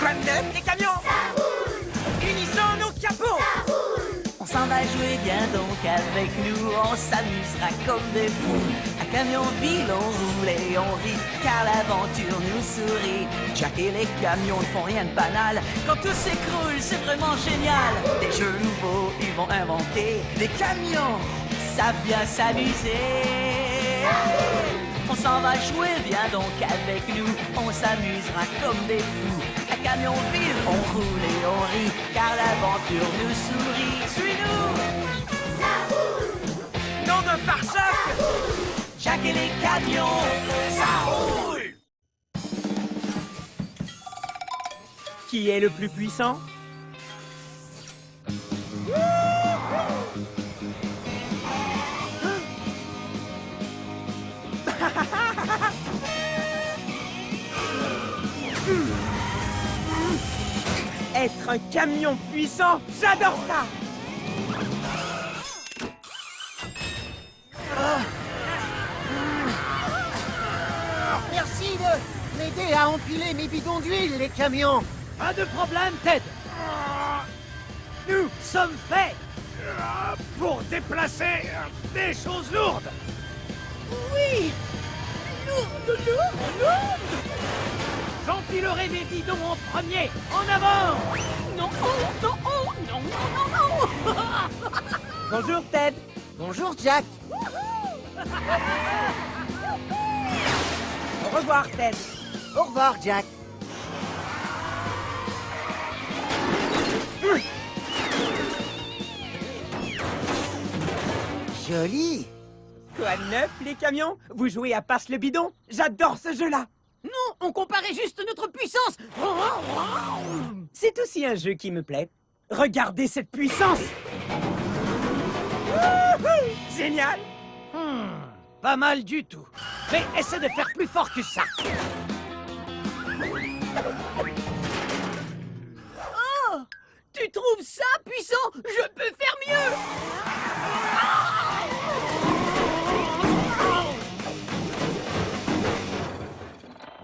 Quoi de neuf, les camions? Ça roule! Unissons nos capots! Ça roule! On s'en va jouer, viens donc avec nous, on s'amusera comme des fous. À Camionville, on roule et on rit, car l'aventure nous sourit. Jack et les camions ne font rien de banal, quand tout s'écroule, c'est vraiment génial. Des jeux nouveaux, ils vont inventer, des camions savent bien s'amuser. On s'en va jouer, viens donc avec nous, on s'amusera comme des fous. À Camionville, on roule et on rit, car l'aventure nous sourit. Suis-nous! Ça roule! Nom de pare-choc! Jack et les camions, Ça roule! Qui est le plus puissant? Être un camion puissant, j'adore ça! Merci de m'aider à empiler mes bidons d'huile, les camions. Pas de problème, Ted. Nous sommes faits pour déplacer des choses lourdes. Oui! Lourde, lourde, lourde! J'empilerai mes bidons en premier. En avant! Non, non, non, non, non, non! Bonjour, Ted! Bonjour, Jack. Au revoir, Ted! Au revoir, Jack. Joli. Quoi de neuf, les camions? Vous jouez à Passe le bidon? J'adore ce jeu-là! Non, on comparait juste notre puissance. C'est aussi un jeu qui me plaît. Regardez cette puissance! Wouhou! Génial! Pas mal du tout. Mais essaie de faire plus fort que ça. Oh! Tu trouves ça puissant? Je peux faire mieux!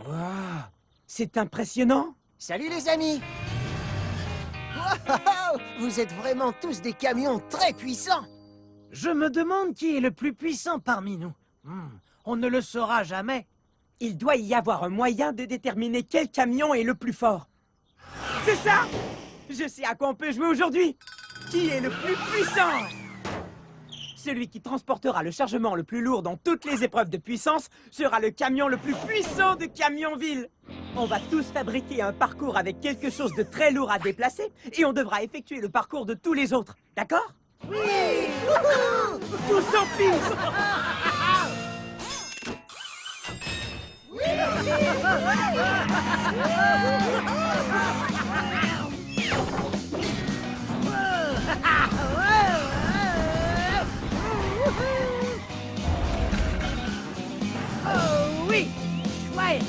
Waouh! C'est impressionnant! Salut les amis! Wow! Vous êtes vraiment tous des camions très puissants! Je me demande qui est le plus puissant parmi nous. On ne le saura jamais. Il doit y avoir un moyen de déterminer quel camion est le plus fort. C'est ça! Je sais à quoi on peut jouer aujourd'hui! Qui est le plus puissant? Celui qui transportera le chargement le plus lourd dans toutes les épreuves de puissance sera le camion le plus puissant de Camionville. On va tous fabriquer un parcours avec quelque chose de très lourd à déplacer et on devra effectuer le parcours de tous les autres. D'accord? Oui! Tous en piste! Oh oui! Chouette!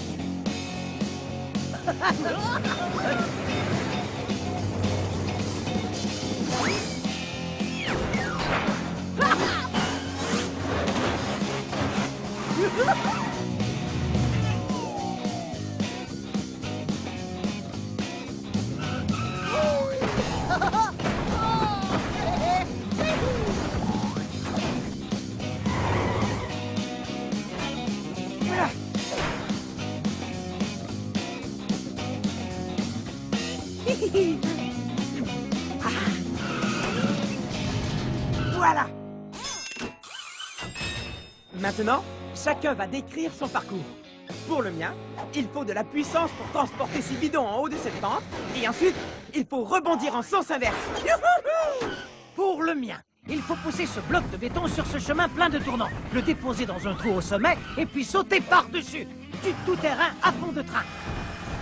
Voilà! Maintenant, chacun va décrire son parcours. Pour le mien, il faut de la puissance pour transporter ces bidons en haut de cette pente, et ensuite, il faut rebondir en sens inverse. Youhou! Pour le mien, il faut pousser ce bloc de béton sur ce chemin plein de tournants, le déposer dans un trou au sommet, et puis sauter par-dessus. Du tout-terrain à fond de train.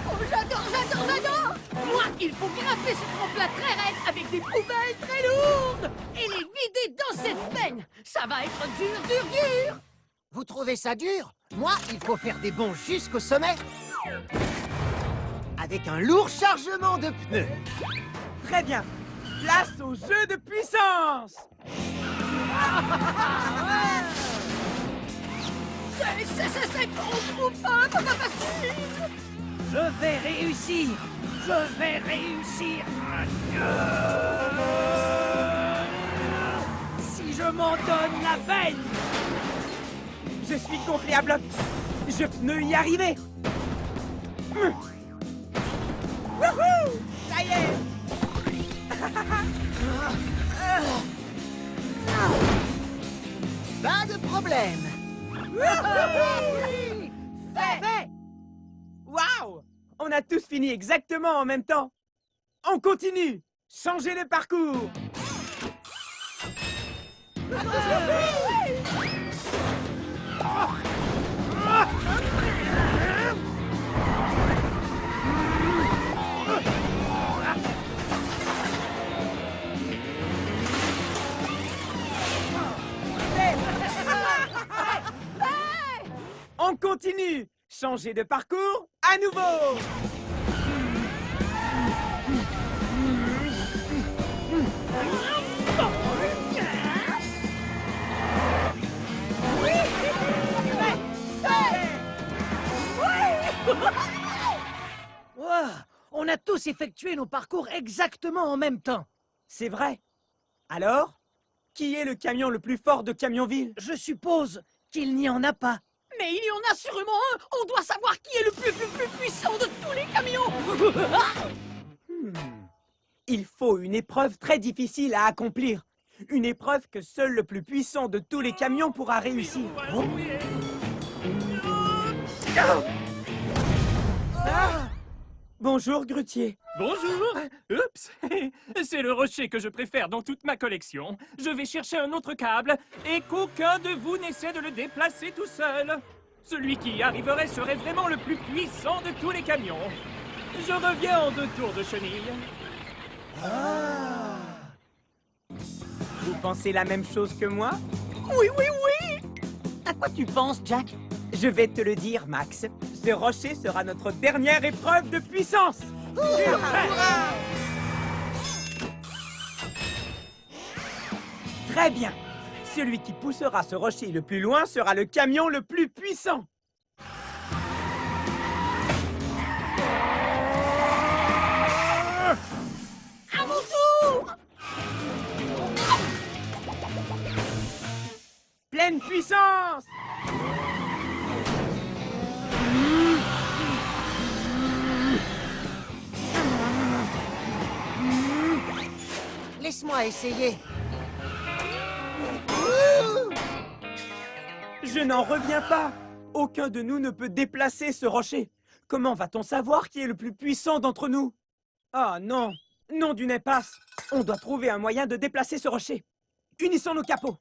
Oh, j'adore, j'adore, j'adore! Moi, il faut grimper ce tremplin très raide avec des poubelles très lourdes et les vider dans cette benne. Ça va être dur, dur, dur! Vous trouvez ça dur? Moi, il faut faire des bonds jusqu'au sommet avec un lourd chargement de pneus. Très bien. Place au jeu de puissance! C'est trop pas facile! Je vais réussir. Je vais réussir. Si je m'en donne la peine. Je suis gonflé à bloc. Je peux y arriver. Wouhou! Ça y est! Pas de problème. Fait. Waouh! On a tous fini exactement en même temps. On continue. Changez le parcours. On continue. Changez de parcours à nouveau. Wow, on a tous effectué nos parcours exactement en même temps. C'est vrai. Alors, qui est le camion le plus fort de Camionville? Je suppose qu'il n'y en a pas. Mais il y en a sûrement un. On doit savoir qui est le plus puissant de tous les camions. Il faut une épreuve très difficile à accomplir. Une épreuve que seul le plus puissant de tous les camions pourra réussir. Bonjour, grutier. Bonjour. Oups. C'est le rocher que je préfère dans toute ma collection. Je vais chercher un autre câble et qu'aucun de vous n'essaie de le déplacer tout seul. Celui qui y arriverait serait vraiment le plus puissant de tous les camions. Je reviens en 2 tours de chenille. Vous pensez la même chose que moi? Oui. À quoi tu penses, Jack? Je vais te le dire, Max. Ce rocher sera notre dernière épreuve de puissance. Très bien. Celui qui poussera ce rocher le plus loin sera le camion le plus puissant. À mon tour. Pleine puissance! Laisse-moi essayer. Je n'en reviens pas. Aucun de nous ne peut déplacer ce rocher. Comment va-t-on savoir qui est le plus puissant d'entre nous? Ah non, non d'une impasse. On doit trouver un moyen de déplacer ce rocher. Unissons nos capots.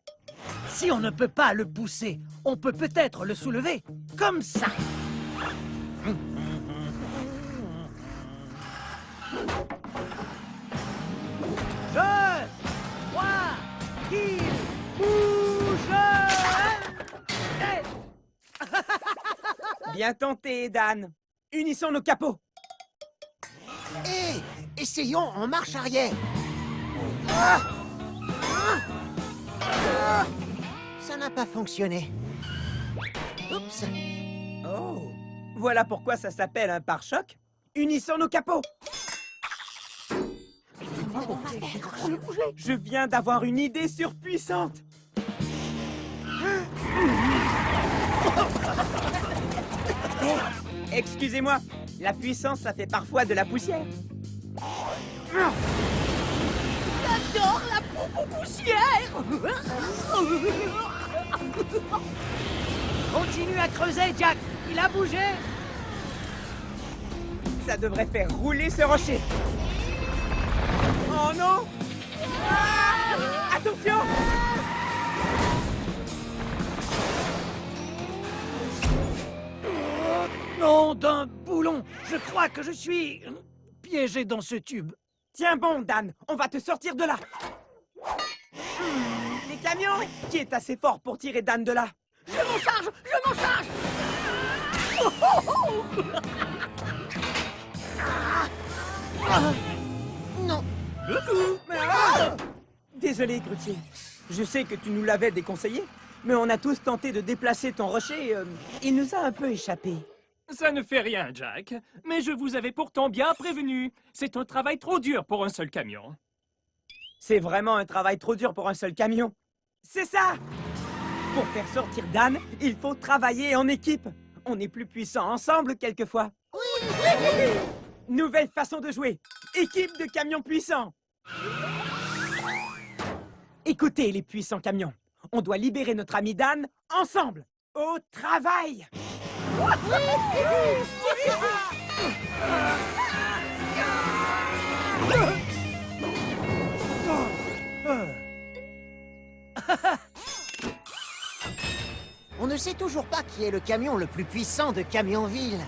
Si on ne peut pas le pousser, on peut peut-être le soulever. Comme ça. Je crois qu'il bouge. Bien tenté, Dan. Unissons nos capots. Hé, essayons en marche arrière. Ça n'a pas fonctionné. Oups. Oh, voilà pourquoi ça s'appelle un pare-choc. Unissons nos capots. Je viens d'avoir une idée surpuissante. Excusez-moi, la puissance, ça fait parfois de la poussière. J'adore la pompe poussière. Continue à creuser, Jack. Il a bougé. Ça devrait faire rouler ce rocher. Oh non! Ah! Attention! Nom d'un boulon. Je crois que je suis piégé dans ce tube. Tiens bon, Dan, on va te sortir de là. Les camions! Qui est assez fort pour tirer Dan de là? Je m'en charge. Non. Ah! Désolé, grutier. Je sais que tu nous l'avais déconseillé, mais on a tous tenté de déplacer ton rocher. Il nous a un peu échappé. Ça ne fait rien, Jack. Mais je vous avais pourtant bien prévenu. C'est un travail trop dur pour un seul camion. C'est vraiment un travail trop dur pour un seul camion. C'est ça! Pour faire sortir Dan, il faut travailler en équipe. On est plus puissants ensemble quelquefois. Nouvelle façon de jouer. Équipe de camions puissants. Écoutez les puissants camions. On doit libérer notre ami Dan ensemble. Au travail! On ne sait toujours pas qui est le camion le plus puissant de Camionville.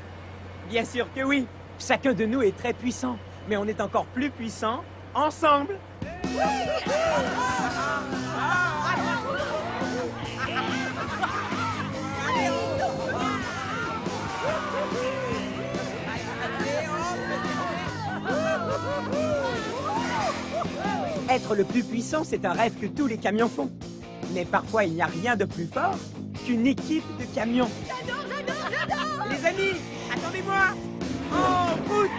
Bien sûr que oui. Chacun de nous est très puissant. Mais on est encore plus puissants ensemble. Être le plus puissant, c'est un rêve que tous les camions font. Mais parfois, il n'y a rien de plus fort qu'une équipe de camions. J'adore, j'adore, j'adore! Les amis, attendez-moi! En route!